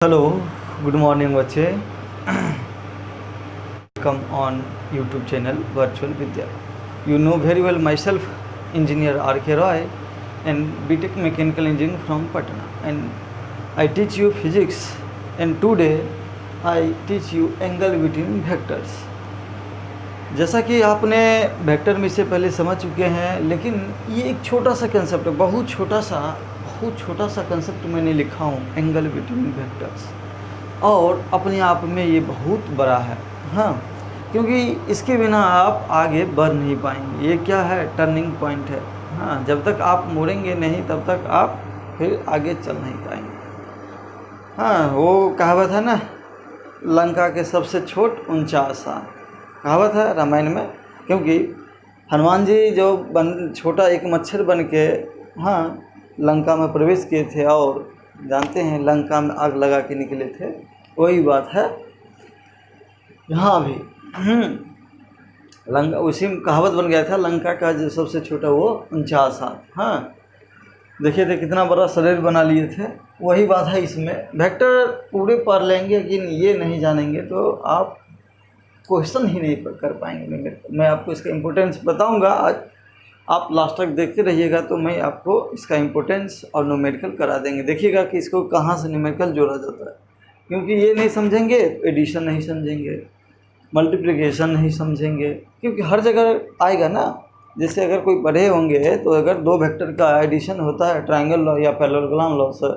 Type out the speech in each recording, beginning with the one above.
Hello, good morning बच्चे। Welcome on YouTube channel virtual Vidya. You know very well myself engineer R K Roy and BTech mechanical engineering from Patna and I teach you physics and today I teach you angle between vectors. जैसा कि आपने vector में इससे पहले समझ चुके हैं, लेकिन ये एक छोटा सा कंसेप्ट है, बहुत छोटा सा कंसेप्ट मैंने लिखा हूँ, एंगल बिटवीन वेक्टर्स, और अपने आप में ये बहुत बड़ा है। हाँ, क्योंकि इसके बिना आप आगे बढ़ नहीं पाएंगे। ये क्या है? टर्निंग पॉइंट है। हाँ, जब तक आप मुड़ेंगे नहीं तब तक आप फिर आगे चल नहीं पाएंगे। हाँ, वो कहावत है ना, लंका के सबसे छोट ऊंचा आसान, कहावत है रामायण में। क्योंकि हनुमान जी जो छोटा एक मच्छर बन के हाँ लंका में प्रवेश किए थे, और जानते हैं लंका में आग लगा के निकले थे, वही बात है यहाँ भी। लंका उसी में कहावत बन गया था, लंका का जो सबसे छोटा वो 49। हाँ, देखिए थे कितना बड़ा शरीर बना लिए थे, वही बात है इसमें। वेक्टर पूरे पढ़ लेंगे लेकिन ये नहीं जानेंगे तो आप क्वेश्चन ही नहीं कर पाएंगे। मैं आपको इसका इम्पोर्टेंस बताऊंगा आज, आप लास्ट तक देखते रहिएगा तो मैं आपको इसका इम्पोर्टेंस और न्यूमेरिकल करा देंगे। देखिएगा कि इसको कहाँ से न्यूमेरिकल जोड़ा जाता है, क्योंकि ये नहीं समझेंगे तो एडिशन नहीं समझेंगे, मल्टीप्लिकेशन नहीं समझेंगे, क्योंकि हर जगह आएगा ना। जैसे अगर कोई पढ़े होंगे तो अगर दो वेक्टर का एडिशन होता है ट्रायंगल लॉ या पैरेललोग्राम लॉ से,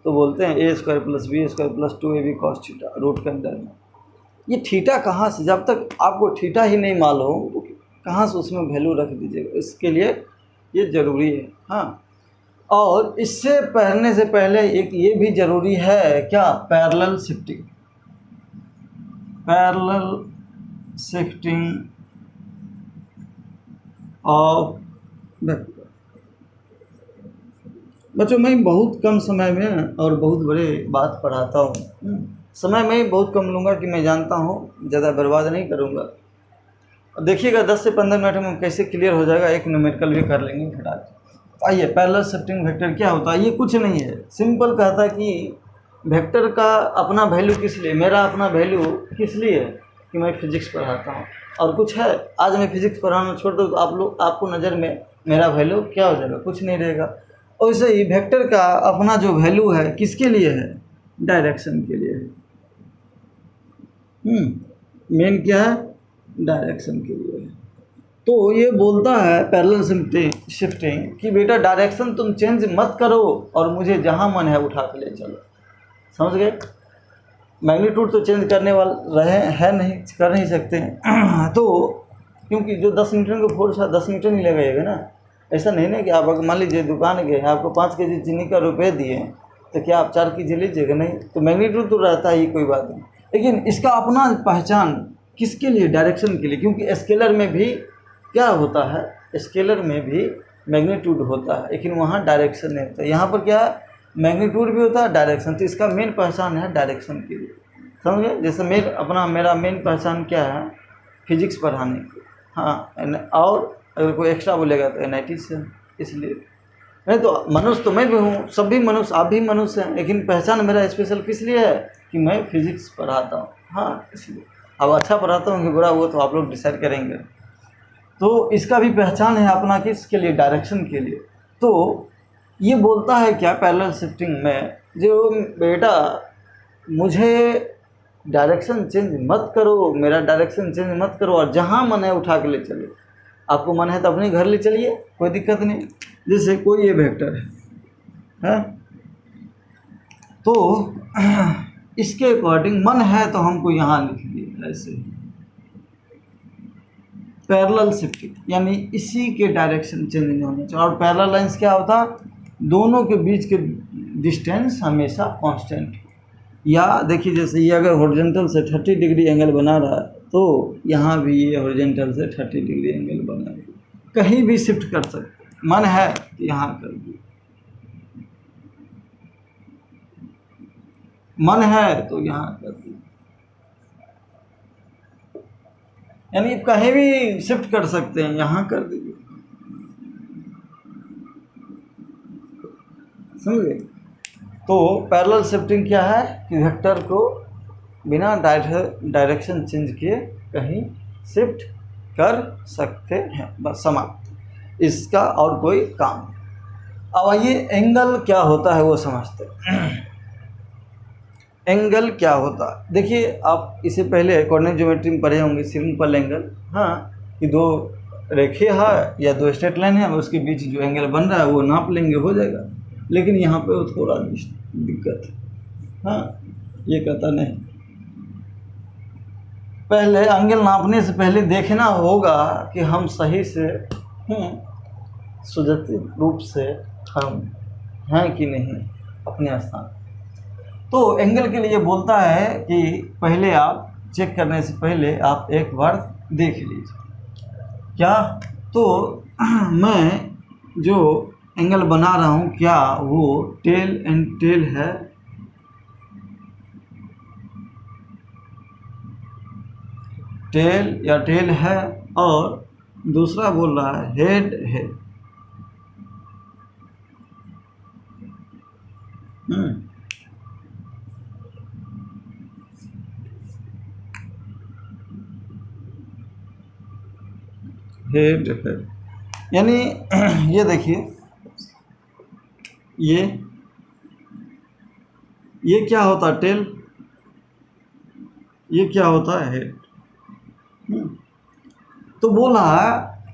तो बोलते हैं a² + b² + 2ab cos theta root के अंदर में। ये थीटा कहाँ से, जब तक आपको थीटा ही नहीं मालूम तो कहाँ से उसमें वैल्यू रख दीजिएगा, इसके लिए ये ज़रूरी है। हाँ, और इससे पढ़ने से पहले एक ये भी ज़रूरी है, क्या? Parallel shifting. Parallel shifting of vector. बच्चों, मैं बहुत कम समय में और बहुत बड़े बात पढ़ाता हूँ। समय मैं बहुत कम लूँगा कि मैं जानता हूँ, ज़्यादा बर्बाद नहीं करूँगा। देखिएगा 10 से 15 मिनट में कैसे क्लियर हो जाएगा। एक न्यूमेरिकल भी कर लेंगे फटाक। आइए, पैरेलल शिफ्टिंग वेक्टर क्या होता है? ये कुछ नहीं है, सिंपल कहता है कि वेक्टर का अपना वैल्यू किस लिए, मेरा अपना वैल्यू किस लिए है कि मैं फिजिक्स पढ़ाता हूँ। और कुछ है? आज मैं फिजिक्स पढ़ाना छोड़ दूँ तो आपको नज़र में मेरा वैल्यू क्या हो जाएगा? कुछ नहीं रहेगा। और वैसे ही वेक्टर का अपना जो वैल्यू है किसके लिए है? डायरेक्शन के लिए है। मेन क्या है? डायरेक्शन के लिए है। तो ये बोलता है पैरेलल शिफ्टिंग कि बेटा डायरेक्शन तुम चेंज मत करो और मुझे जहाँ मन है उठा के ले चलो। समझ गए? मैग्नीट्यूड तो चेंज करने वाले रहे हैं नहीं, कर नहीं सकते हैं। तो क्योंकि जो 10 न्यूटन का फोर्स है 10 न्यूटन ही लगाएगा ना। ऐसा नहीं ना कि आप अगर मान लीजिए दुकान गए, आपको 5 केजी चीनी का रुपये दिए तो क्या आप 4 केजी लीजिएगा? नहीं। तो मैग्नीट्यूड तो रहता है, ये कोई बात नहीं, लेकिन इसका अपना पहचान किसके लिए? डायरेक्शन के लिए। क्योंकि स्केलर में भी क्या होता है? स्केलर में भी मैग्नीट्यूड होता है, लेकिन वहाँ डायरेक्शन नहीं होता। यहाँ पर क्या है? मैग्नीट्यूड भी होता है, डायरेक्शन। तो इसका मेन पहचान है डायरेक्शन के लिए। समझे? जैसे मेरा मेन पहचान क्या है? फिजिक्स पढ़ाने की। हाँ, और अगर कोई एक्स्ट्रा बोलेगा तो NIT से, इसलिए नहीं तो मनुष्य तो मैं भी हूँ, सभी मनुष्य, आप भी मनुष्य हैं, लेकिन पहचान मेरा स्पेशल किस लिए है कि मैं फिजिक्स पढ़ाता हूँ। हाँ, इसलिए। अब अच्छा पढ़ाता हूँ कि बुरा, वो तो आप लोग डिसाइड करेंगे। तो इसका भी पहचान है अपना, किसके लिए? डायरेक्शन के लिए। तो ये बोलता है क्या पैरेलल शिफ्टिंग में, जो बेटा मुझे डायरेक्शन चेंज मत करो, मेरा डायरेक्शन चेंज मत करो, और जहाँ मन है उठा के ले चलो। आपको मन है तो अपने घर ले चलिए, कोई दिक्कत नहीं। जैसे कोई ये वेक्टर है, तो इसके अकॉर्डिंग मन है तो हमको यहाँ लिख दिए ऐसे। पैरेलल शिफ्टिंग यानी इसी के डायरेक्शन चेंज नहीं होना चाहिए। और पैरेलल लाइंस क्या होता है? दोनों के बीच के डिस्टेंस हमेशा कांस्टेंट। या देखिए, जैसे ये अगर हॉरिजॉन्टल से 30 डिग्री एंगल बना रहा है तो यहाँ भी ये हॉरिजॉन्टल से 30 डिग्री एंगल बना रहा है। कहीं भी शिफ्ट कर सकते, मन है तो यहाँ कर दिए, मन है तो यहाँ कर दिए, यानी कहीं भी शिफ्ट कर सकते हैं, यहाँ कर दीजिए। समझे? तो पैरेलल शिफ्टिंग क्या है कि वेक्टर को बिना डायरेक्शन चेंज किए कहीं शिफ्ट कर सकते हैं, बस समाप्त, इसका और कोई काम। अब आइए एंगल क्या होता है वो समझते हैं। एंगल क्या होता है, देखिए आप इसे पहले कोऑर्डिनेट ज्योमेट्री में पढ़े होंगे, सिंपल एंगल, हाँ, कि दो रेखे है या दो स्ट्रेट लाइन है, उसके बीच जो एंगल बन रहा है वो नाप लेंगे, हो जाएगा। लेकिन यहाँ पे वो थोड़ा दिक्कत है, हाँ, ये कहता नहीं, पहले एंगल नापने से पहले देखना होगा कि हम सही से सुजतिव रूप से हम हैं कि नहीं अपने स्थान। तो एंगल के लिए बोलता है कि पहले आप चेक करने से पहले आप एक बार देख लीजिए क्या, तो मैं जो एंगल बना रहा हूँ क्या वो टेल एंड टेल है, टेल या टेल है, और दूसरा बोल रहा है हेड है। हेड है, यानी ये देखिए ये क्या होता है टेल, ये क्या होता है हेड। तो बोला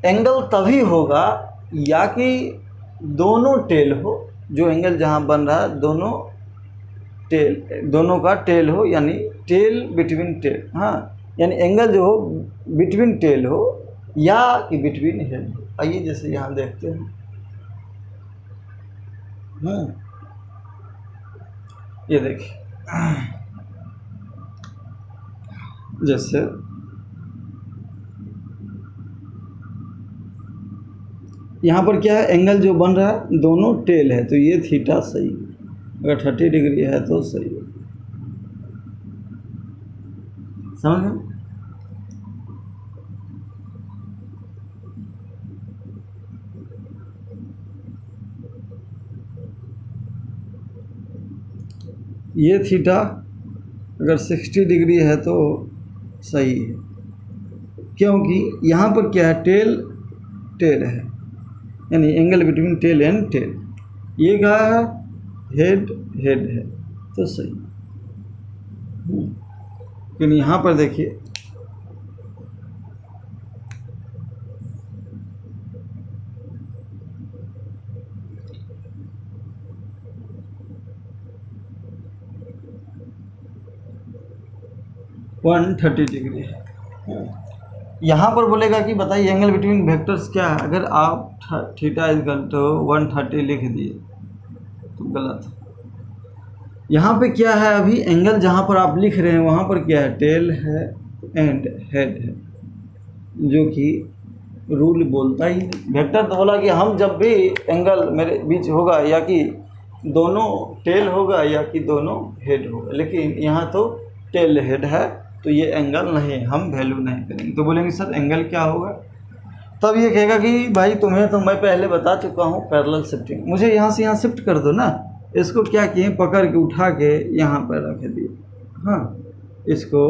एंगल तभी होगा या कि दोनों टेल हो, जो एंगल जहाँ बन रहा है दोनों टेल, दोनों का टेल हो, यानी टेल बिटवीन टेल, हाँ, यानी एंगल जो हो बिटवीन टेल हो या कि बिटवीन हेड हो। आइए जैसे यहाँ देखते हैं, ये देखिए, जैसे यहाँ पर क्या है, एंगल जो बन रहा है दोनों टेल है, तो ये थीटा सही है, अगर 30 डिग्री है तो सही है, समझ गए। ये थीटा अगर 60 डिग्री है तो सही है, क्योंकि यहाँ पर क्या है, टेल टेल है, यानी angle between tail and tail. ये क्या है, हेड हेड है, तो सही। लेकिन यहाँ पर देखिए वन 30 डिग्री है, यहाँ पर बोलेगा कि बताइए एंगल बिटवीन वेक्टर्स क्या है। अगर आप थीटा इक्वल टू 130 लिख दिए तो गलत है। यहाँ पे क्या है, अभी एंगल जहाँ पर आप लिख रहे हैं वहाँ पर क्या है, टेल है एंड हेड है, जो कि रूल बोलता ही नहीं। वेक्टर तो बोला कि हम जब भी एंगल मेरे बीच होगा या कि दोनों टेल होगा या कि दोनों हेड होगा, लेकिन यहाँ तो टेल हेड है, तो ये एंगल नहीं, हम वैल्यू नहीं करेंगे। तो बोलेंगे सर एंगल क्या होगा, तब ये कहेगा कि भाई तुम्हें तो मैं पहले बता चुका हूँ पैरेलल शिफ्टिंग, मुझे यहाँ से यहाँ शिफ्ट कर दो ना। इसको क्या किए, पकड़ के उठा के यहाँ पर रख दिए, हाँ, इसको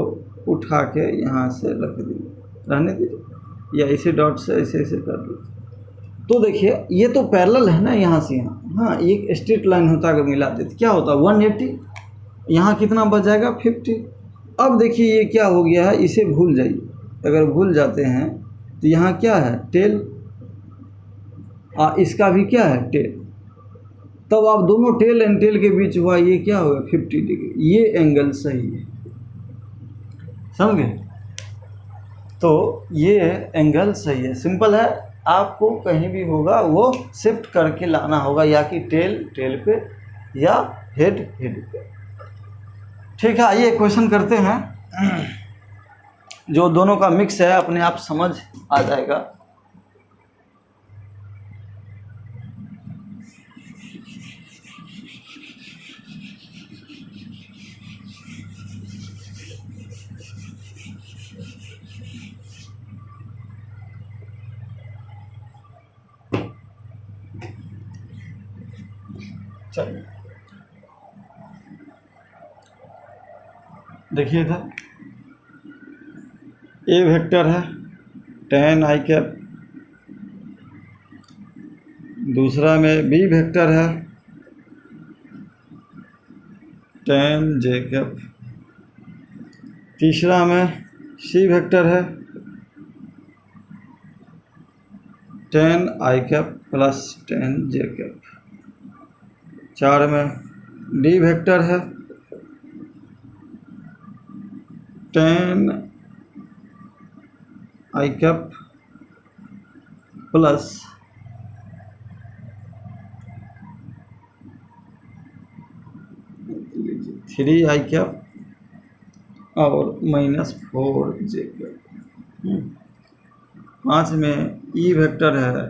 उठा के यहाँ से रख दिए, रहने दीजिए, या इसी डॉट से ऐसे ऐसे कर दीजिए। तो देखिए ये तो पैरेलल है ना, यहाँ से यहाँ, हाँ, एक स्ट्रेट लाइन होता अगर मिलाते तो क्या होता 180, यहाँ कितना बच जाएगा 50। अब देखिए ये क्या हो गया है, इसे भूल जाइए, अगर भूल जाते हैं तो यहाँ क्या है टेल, इसका भी क्या है टेल, तब आप दोनों टेल एंड टेल के बीच हुआ, ये क्या होगा 50 डिग्री, ये एंगल सही है, समझे। तो ये एंगल सही है, सिंपल है। आपको कहीं भी होगा वो शिफ्ट करके लाना होगा, या कि टेल टेल पे या हेड हेड पे। ठीक है, आइए क्वेश्चन करते हैं, जो दोनों का मिक्स है, अपने आप समझ आ जाएगा। चलिए देखिए इधर ए वेक्टर है tan i कैप, दूसरा में बी वेक्टर है tan j कैप, तीसरा में सी वेक्टर है tan i cap plus tan j cap, चार में डी वेक्टर है tan i cap plus three i cap और माइनस 4j कैप। पाँच में ई वेक्टर है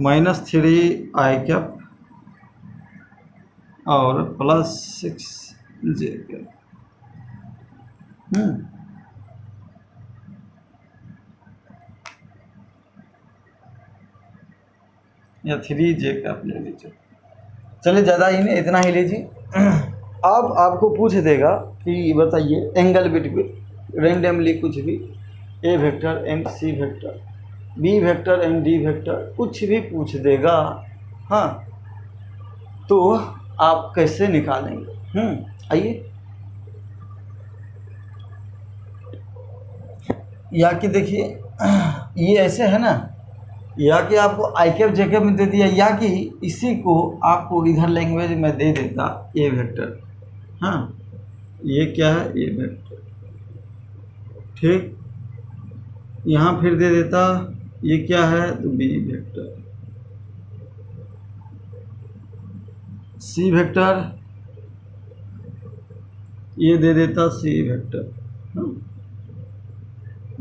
माइनस 3i कैप और प्लस 6j कैप। या 3j कैप ले लीजिए, चलिए ज़्यादा ही नहीं, इतना ही लीजिए। अब आपको पूछ देगा कि बताइए एंगल बिटवीन रेंडमली कुछ भी A vector and C vector, B vector and D vector, कुछ भी पूछ देगा। हाँ, तो आप कैसे निकालेंगे? आइए, या कि देखिए ये ऐसे है ना, या कि आपको आई कैप जे कैप में दे दिया, या कि इसी को आपको इधर लैंग्वेज में दे देता ए वेक्टर। हाँ, ये क्या है? ए वेक्टर, ठीक। यहाँ फिर दे देता ये क्या है? तो बी वेक्टर, सी वेक्टर, ये दे देता सी वेक्टर। हाँ,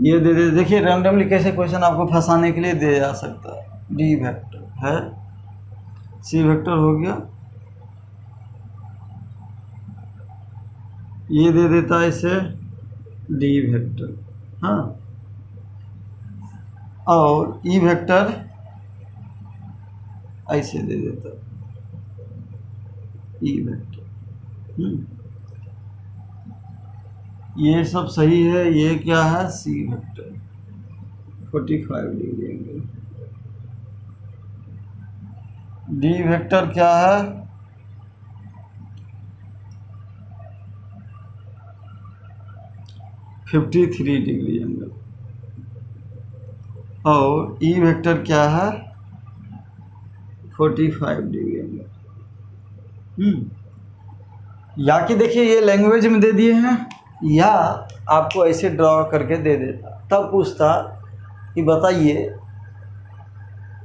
ये दे दे। देखिए रैंडमली कैसे क्वेश्चन आपको फंसाने के लिए दिया जा सकता है। डी वेक्टर है, सी वेक्टर हो गया, ये दे देता है इसे डी वेक्टर। हाँ, और ई वेक्टर ऐसे दे देता ई वेक्टर। ये सब सही है। ये क्या है? C vector, 45 degree angle. D vector क्या है? (53 डिग्री एंगल। और ई वेक्टर क्या है? 45 डिग्री एंगल। या कि देखिए ये लैंग्वेज में दे दिए हैं, या आपको ऐसे ड्रॉ करके दे देता, तब पूछता कि बताइए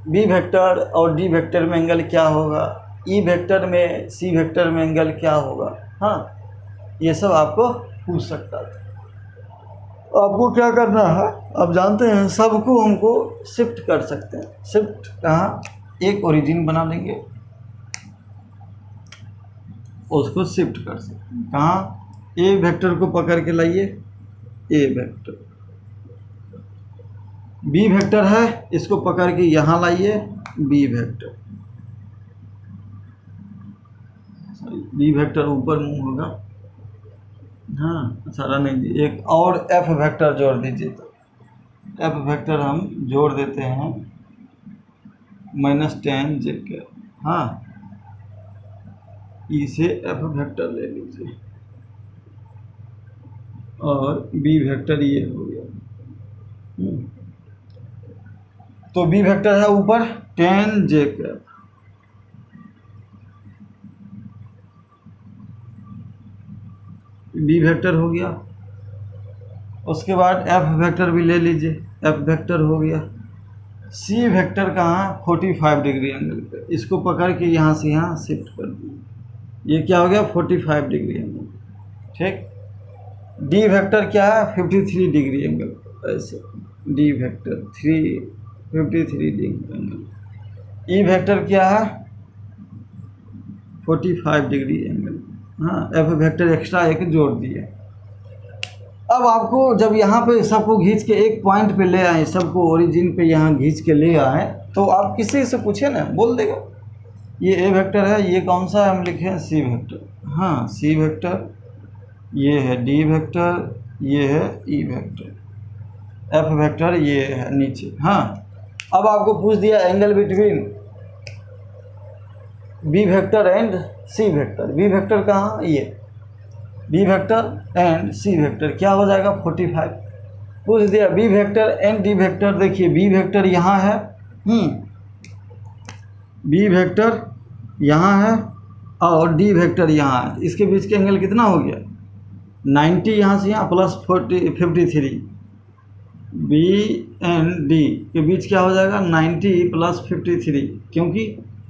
बी वेक्टर और डी वेक्टर में एंगल क्या होगा, ई वेक्टर में सी वेक्टर में एंगल क्या होगा। हाँ, ये सब आपको पूछ सकता था। आपको क्या करना है, आप जानते हैं, सबको हमको शिफ्ट कर सकते हैं। शिफ्ट कहाँ? एक ओरिजिन बना लेंगे, उसको शिफ्ट कर सकते हैं। कहाँ? ए वेक्टर को पकड़ के लाइए, ए वेक्टर, बी वेक्टर है, इसको पकड़ के यहाँ लाइए, B vector. Sorry, B vector ऊपर मुंह होगा। हाँ, सारा नहीं दिए। एक और एफ वेक्टर जोड़ दीजिए, तो एफ वेक्टर हम जोड़ देते हैं -10 जे कैप। हाँ, ई से एफ वेक्टर ले लीजिए, और बी वेक्टर ये हो गया। तो बी वेक्टर है ऊपर 10 जे कैप, बी वेक्टर हो गया। उसके बाद एफ वेक्टर भी ले लीजिए, एफ वेक्टर हो गया। सी वेक्टर कहाँ? 45 डिग्री एंगल पे, इसको पकड़ के यहाँ से यहाँ शिफ्ट कर दिए, ये क्या हो गया? 45 डिग्री एंगल, ठीक। डी वेक्टर क्या है? 53 डिग्री एंगल, ऐसे D vector 53 degree angle. E vector क्या है? 45 डिग्री एंगल। हाँ, एफ वेक्टर एक्स्ट्रा एक जोड़ दिए। अब आपको जब यहाँ पे सबको खींच के एक पॉइंट पे ले आए, सबको ओरिजिन पे यहाँ खींच के ले आए, तो आप किसी से पूछे ना, बोल देगा ये ए वेक्टर है, ये कौन सा हम लिखे हैं, सी वेक्टर। हाँ, सी वेक्टर, ये है डी वेक्टर, ये है ई वेक्टर, एफ वेक्टर ये है नीचे। हाँ, अब आपको पूछ दिया angle between B vector and C vector. B vector कहाँ, ये B vector and C vector क्या हो जाएगा, 45। पूछ दिया B vector and D vector. देखिए बी वेक्टर यहाँ है, बी वेक्टर यहाँ है और डी वेक्टर यहाँ है। इसके बीच के एंगल कितना हो गया, 90 यहाँ से यहाँ प्लस 53। बी एंड डी के बीच क्या हो जाएगा, 90 प्लस 53, क्योंकि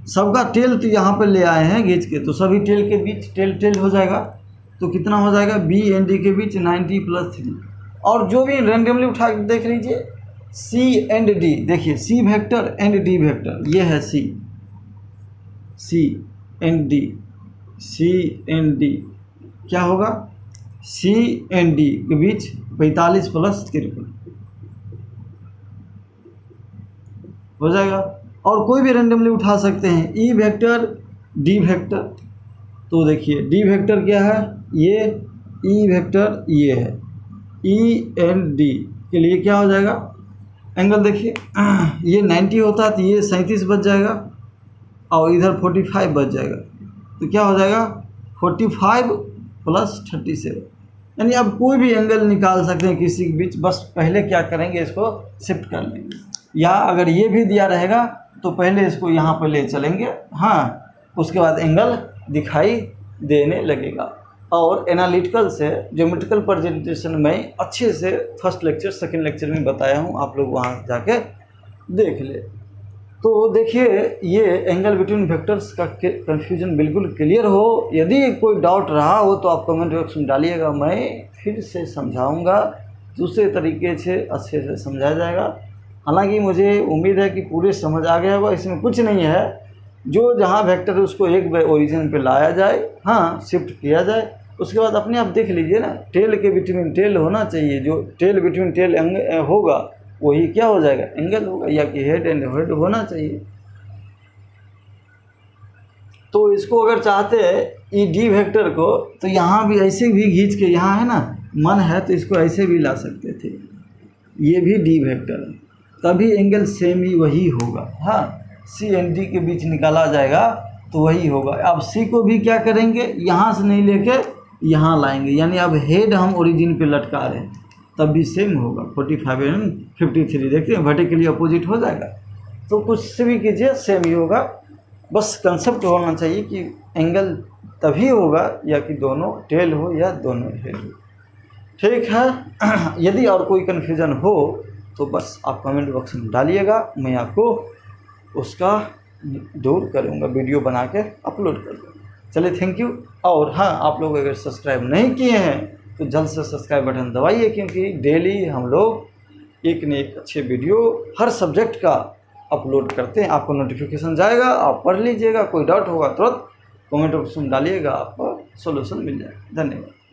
सबका टेल तो यहाँ पर ले आए हैं खींच के, तो सभी टेल के बीच टेल हो जाएगा। तो कितना हो जाएगा, बी एंड डी के बीच 90 प्लस 3। और जो भी रैंडमली उठा के देख लीजिए, सी एंड डी, देखिए C vector and D vector, ये है C and D, C and D क्या होगा, सी एंड डी के बीच 45 प्लस 53 हो जाएगा। और कोई भी रैंडमली उठा सकते हैं, ई वेक्टर डी वेक्टर। तो देखिए डी वेक्टर क्या है, ये ई वेक्टर ये है, ई एंड डी के लिए क्या हो जाएगा एंगल, देखिए ये 90 होता है तो ये 37 बच जाएगा और इधर 45 बच जाएगा। तो क्या हो जाएगा 45 प्लस 37, यानी अब कोई भी एंगल निकाल सकते हैं किसी के बीच। बस पहले क्या करेंगे, इसको शिफ्ट कर लेंगे, या अगर ये भी दिया रहेगा तो पहले इसको यहाँ पर ले चलेंगे। हाँ, उसके बाद एंगल दिखाई देने लगेगा। और एनालिटिकल से ज्योमेट्रिकल प्रेजेंटेशन में अच्छे से फर्स्ट लेक्चर सेकंड लेक्चर में बताया हूँ, आप लोग वहाँ जाके देख ले। तो देखिए ये एंगल बिटवीन वेक्टर्स का कन्फ्यूजन बिल्कुल क्लियर हो। यदि कोई डाउट रहा हो तो आप कमेंट बॉक्स में डालिएगा, मैं फिर से समझाऊंगा, दूसरे तरीके से अच्छे से समझाया जाएगा। हालांकि मुझे उम्मीद है कि पूरे समझ आ गया होगा, इसमें कुछ नहीं है। जो जहाँ वेक्टर है उसको एक ओरिजिन पे लाया जाए, हाँ शिफ्ट किया जाए, उसके बाद अपने आप देख लीजिए ना, टेल के बिटवीन टेल होना चाहिए, जो टेल बिटवीन टेल होगा वही क्या हो जाएगा, एंगल होगा, या कि हेड एंड हेड होना चाहिए। तो इसको अगर चाहते हैं ई डी वेक्टर को, तो यहाँ भी ऐसे भी खींच के, यहाँ है ना मन है तो इसको ऐसे भी ला सकते थे, ये भी डी वेक्टर है, तभी एंगल सेम ही वही होगा। हाँ, सी एंड डी के बीच निकाला जाएगा तो वही होगा। अब सी को भी क्या करेंगे, यहाँ से नहीं लेके यहाँ लाएंगे, यानी अब हेड हम ओरिजिन पे लटका रहे हैं, तब भी सेम होगा। 45 एंड 53 देखते हैं, वर्टिकली अपोजिट हो जाएगा। तो कुछ से भी कीजिए सेम ही होगा, बस कंसेप्ट होना चाहिए कि एंगल तभी होगा या कि दोनों टेल हो या दोनों हेड हो। ठीक है, यदि और कोई कन्फ्यूज़न हो तो बस आप कमेंट बॉक्स में डालिएगा, मैं आपको उसका दूर करूँगा, वीडियो बना के अपलोड कर दूँगा। चलिए थैंक यू। और हाँ, आप लोग अगर सब्सक्राइब नहीं किए हैं तो जल्द से सब्सक्राइब बटन दबाइए, क्योंकि डेली हम लोग एक न एक अच्छे वीडियो हर सब्जेक्ट का अपलोड करते हैं। आपको नोटिफिकेशन जाएगा, आप पढ़ लीजिएगा, कोई डाउट होगा तुरंत कमेंट बॉक्स में डालिएगा, आपको सॉल्यूशन मिल जाएगा। धन्यवाद।